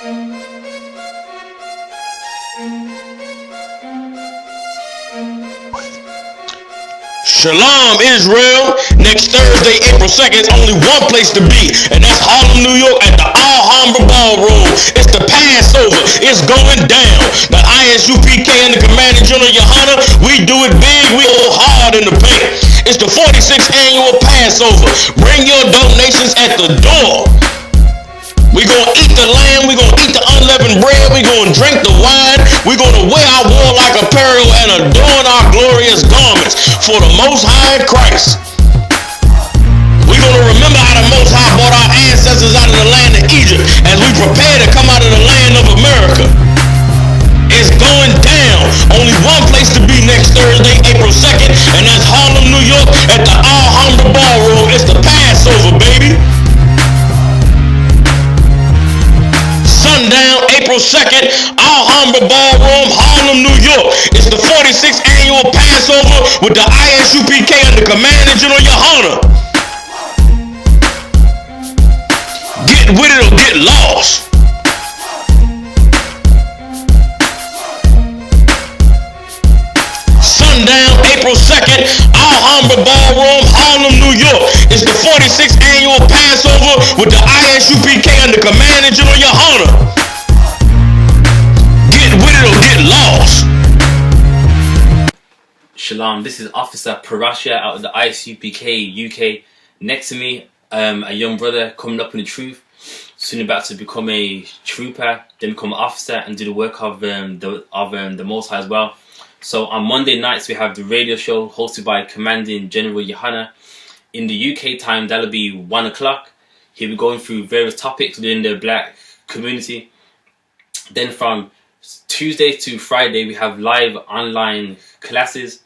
Shalom, Israel. Next Thursday, April 2nd, only one place to be, and that's Harlem, New York at the Alhambra Ballroom. It's the Passover. It's going down. The I.S.U.P.K and the Commander General Yohanna, we do it big. We go hard in the paint. It's the 46th annual Passover. Bring your donations at the door. We're going to eat the lamb. We're going to eat the unleavened bread. We're going to drink the wine. We're going to wear our warlike apparel and adorn our glorious garments for the Most High Christ. We're going to remember how the Most High brought our ancestors out of the land of Egypt as we prepare to come out of the land of America. It's going down. Only one place to be next Thursday, April 2nd, and that's Harlem, New York at the Alhambra Ballroom. It's the Passover, baby. Sundown, April 2nd, Alhambra Ballroom, Harlem, New York. It's the 46th annual Passover with the I.S.U.P.K and the Commander General Yohanna. Get with it or get lost. Sundown, April 2nd, Alhambra Ballroom, Harlem, New York. It's the 46th annual Passover with the I.S.U.P.K and the Commander General Yohanna. Get with it or get lost. Shalom, this is Officer Parasha out of the ISUPK UK. Next to me, a young brother coming up in the truth, soon about to become a trooper, then become an officer and do the work of the Most High as well. So on Monday nights we have the radio show hosted by Commanding General Yohanna. In the UK time, that'll be 1 o'clock. He'll be going through various topics within the black community. Then from Tuesday to Friday we have live online classes,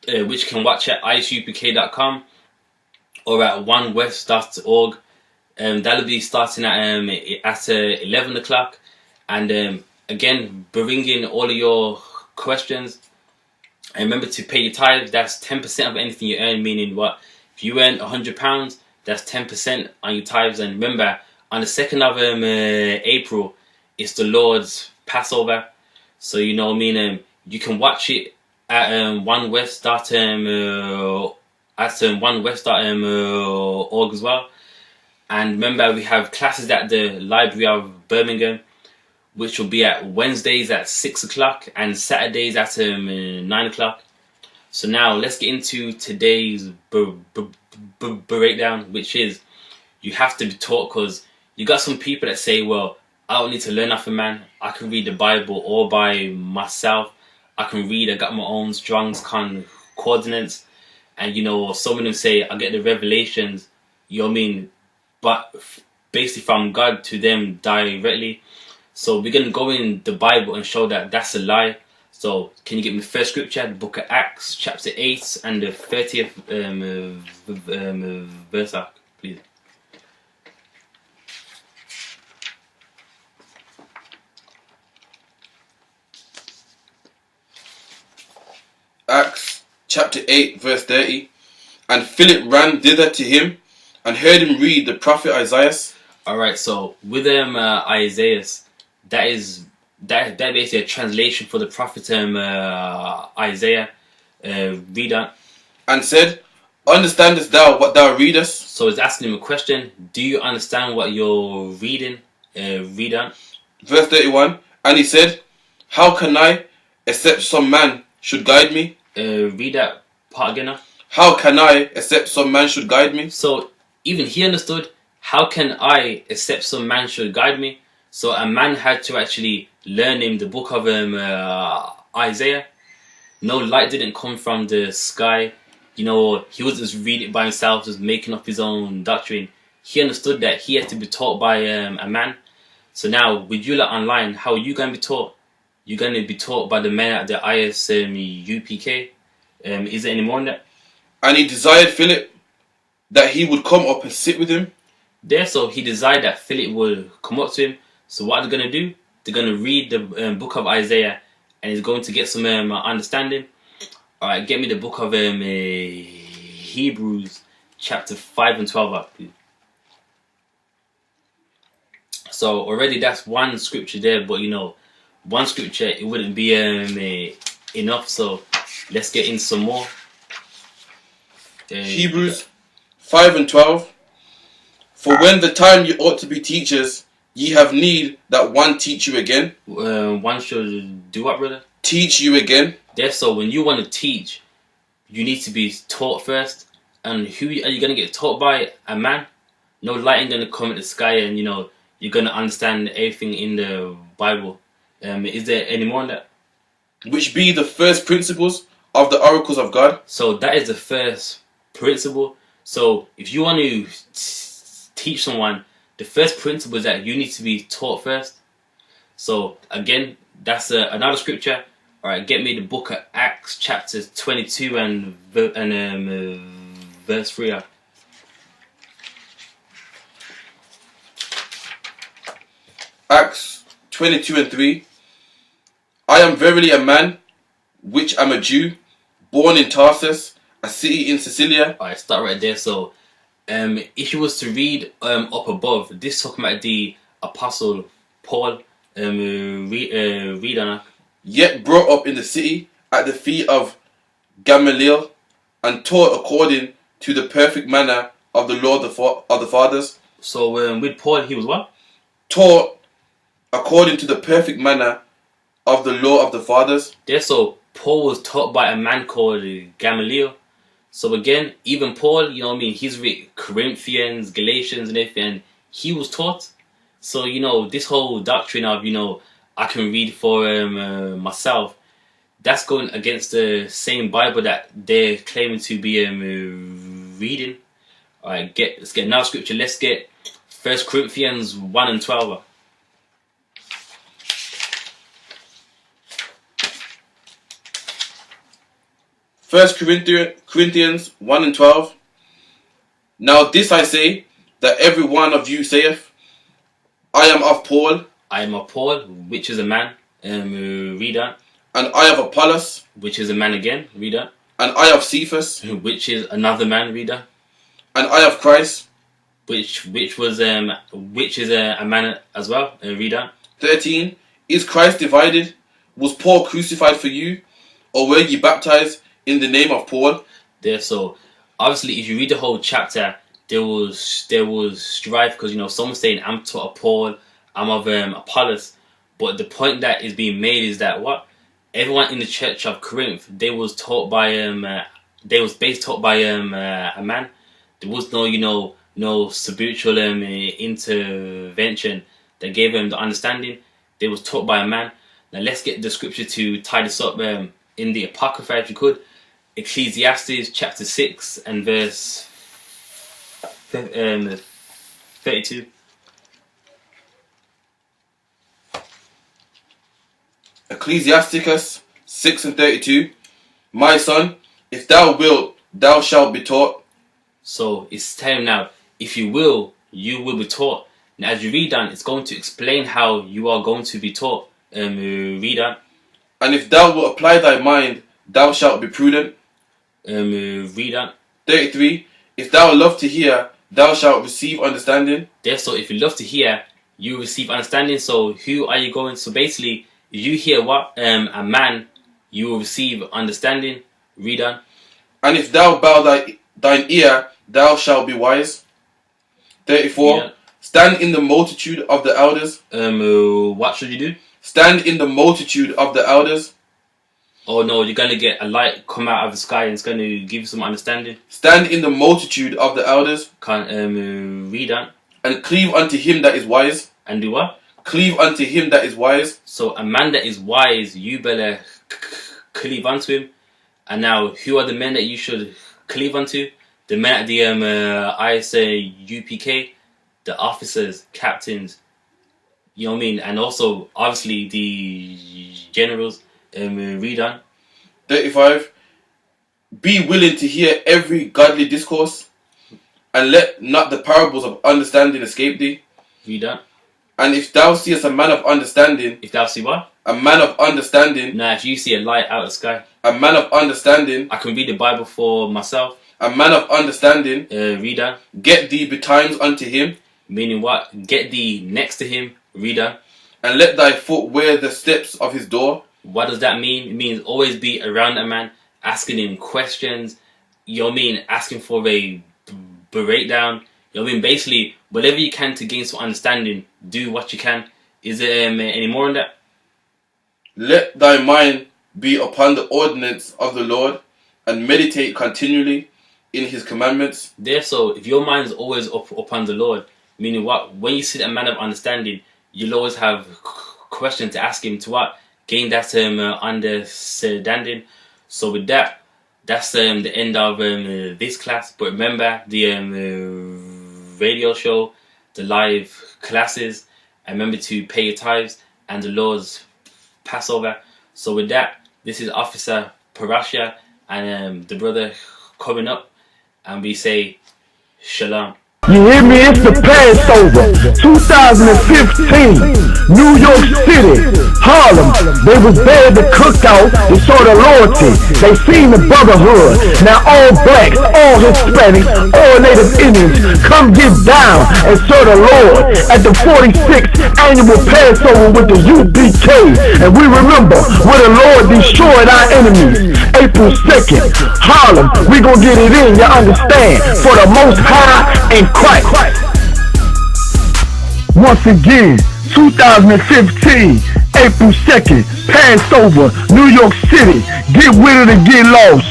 which you can watch at ISUPK.com or at onewest.org. That'll be starting at 11 o'clock. And again, bring in all of your questions. And remember to pay your tithes. That's 10% of anything you earn, meaning what? If you earn £100, that's 10% on your tithes. And remember, on the 2nd of April, it's the Lord's Passover. So you know what I mean. You can watch it at onewest.org as well. And remember, we have classes at the Library of Birmingham, which will be at Wednesdays at 6 o'clock and Saturdays at 9 o'clock. So now let's get into today's breakdown, which is you have to be taught, because you got some people that say, well, I don't need to learn off a man. I can read the Bible all by myself. I can read, I got my own Strong's Concordance. And you know, some of them say I get the revelations, you know what I mean, but basically from God to them directly. So we're going to go in the Bible and show that that's a lie. So can you get me the first scripture, the book of Acts, chapter 8 and the 30th verse, please? Acts chapter 8 verse 30. And Philip ran thither to him and heard him read the prophet Isaiah. Alright, so with Isaiah, that basically a translation for the prophet Isaiah. Read that. And said, understandest thou what thou readest? So it's asking him a question. Do you understand what you're reading? Read that. Verse 31. And he said, how can I, except some man should guide me? Read that part again now. How can I, except some man should guide me? So even he understood, how can I, except some man should guide me? So a man had to actually learn him the book of Isaiah. No light didn't come from the sky. You know, he wasn't just reading it by himself, just making up his own doctrine. He understood that he had to be taught by a man. So now, with you lot online, how are you going to be taught? You're going to be taught by the men at the ISUPK. Is there any more on that? And he desired Philip that he would come up and sit with him. There, so he desired that Philip would come up to him. So what are they going to do? They're going to read the book of Isaiah, and he's going to get some understanding. Alright, get me the book of Hebrews chapter 5 and 12 up, please. So already that's one scripture there, but you know, one scripture it wouldn't be enough. So let's get in some more. Hebrews 5 and 12. For when the time you ought to be teachers, ye have need that one teach you again. One should do what, brother? Teach you again. There. So when you want to teach, you need to be taught first. And who are you going to get taught by? A man? No light ain't going to come at the sky and, you know, you're going to understand everything in the Bible. Is there any more on that? Which be the first principles of the oracles of God. So that is the first principle. So if you want to teach someone, the first principle is that you need to be taught first. So again, that's another scripture. All right, get me the book of Acts, chapter 22 and verse 3. Acts 22 and 3. I am verily a man, which am a Jew, born in Tarsus, a city in Sicilia. Alright, start right there. So, if you was to read up above, this talking about the Apostle Paul. Read on. Yet brought up in the city at the feet of Gamaliel, and taught according to the perfect manner of the law of the fathers. So, with Paul, he was what? Taught according to the perfect manner of the law of the fathers. There, so Paul was taught by a man called Gamaliel. So again, even Paul, you know what I mean, he's written Corinthians, Galatians and everything, and he was taught. So, you know, this whole doctrine of, you know, I can read for myself, that's going against the same Bible that they're claiming to be reading. Alright, let's get another scripture. Let's get 1 Corinthians 1 and 12. First Corinthians 1 and 12. Now this I say, that every one of you saith, I am of Paul. I am of Paul, which is a man. Read that. And I of Apollos, which is a man again. Read that. And I of Cephas, which is another man. Read that. And I of Christ, which is a man as well. Read that. 13. Is Christ divided? Was Paul crucified for you? Or were ye baptized in the name of Paul? There, so obviously, if you read the whole chapter, there was strife because, you know, someone's saying I'm taught of Paul, I'm of Apollos, but the point that is being made is that what everyone in the church of Corinth, they was taught by a man. There was no, you know, no spiritual intervention that gave them the understanding. They was taught by a man. Now let's get the scripture to tie this up in the Apocrypha, if you could. Ecclesiastes chapter 6 and verse 32. Ecclesiasticus 6 and 32. My son, if thou wilt, thou shalt be taught. So it's telling now, if you will, you will be taught. Now as you read on, it's going to explain how you are going to be taught. Read on. And if thou wilt apply thy mind, thou shalt be prudent. Read on. 33. If thou love to hear, thou shalt receive understanding. There, so if you love to hear, you receive understanding. So who are you going? So basically, if you hear what a man, you will receive understanding. Read on. And if thou bow thine ear, thou shalt be wise. 34. Yeah. Stand in the multitude of the elders. What should you do? Stand in the multitude of the elders. Oh no, you're gonna get a light come out of the sky and it's gonna give you some understanding. Stand in the multitude of the elders. Can't read on. And cleave unto him that is wise. And do what? Cleave unto him that is wise. So a man that is wise, you better cleave unto him. And now, who are the men that you should cleave unto? The men at the ISUPK, the officers, captains, you know what I mean? And also, obviously, the generals. Read on. 35. Be willing to hear every godly discourse, and let not the parables of understanding escape thee. Read on. And if thou seest a man of understanding... If thou see what? A man of understanding... Nah, if you see a light out of the sky. A man of understanding... I can read the Bible for myself. A man of understanding... Read on. Get thee betimes unto him. Meaning what? Get thee next to him, reader. And let thy foot wear the steps of his door. What does that mean? It means always be around a man, asking him questions. You know what I mean? Asking for a breakdown. You know what I mean? Basically, whatever you can to gain some understanding, do what you can. Is there any more on that? Let thy mind be upon the ordinance of the Lord, and meditate continually in his commandments. Therefore, if your mind is always upon the Lord, meaning what? When you see a man of understanding, you'll always have questions to ask him to what? Gain that understanding. So with that, that's the end of this class. But remember the radio show, the live classes, and remember to pay your tithes and the Lord's Passover. So with that, this is Officer Parasha and the brother coming up, and we say Shalom. You hear me? It's the Passover 2015, New York City, Harlem. They was there at the cookout. They saw the loyalty. They seen the brotherhood. Now all blacks, all Hispanics, all Native Indians come get down and serve the Lord at the 46th annual Passover with the U.P.K. And we remember where the Lord destroyed our enemies. April 2nd, Harlem. We gonna get it in, you understand? For the Most High and Christ. Once again, 2015, April 2nd, Passover, New York City. Get with it or get lost.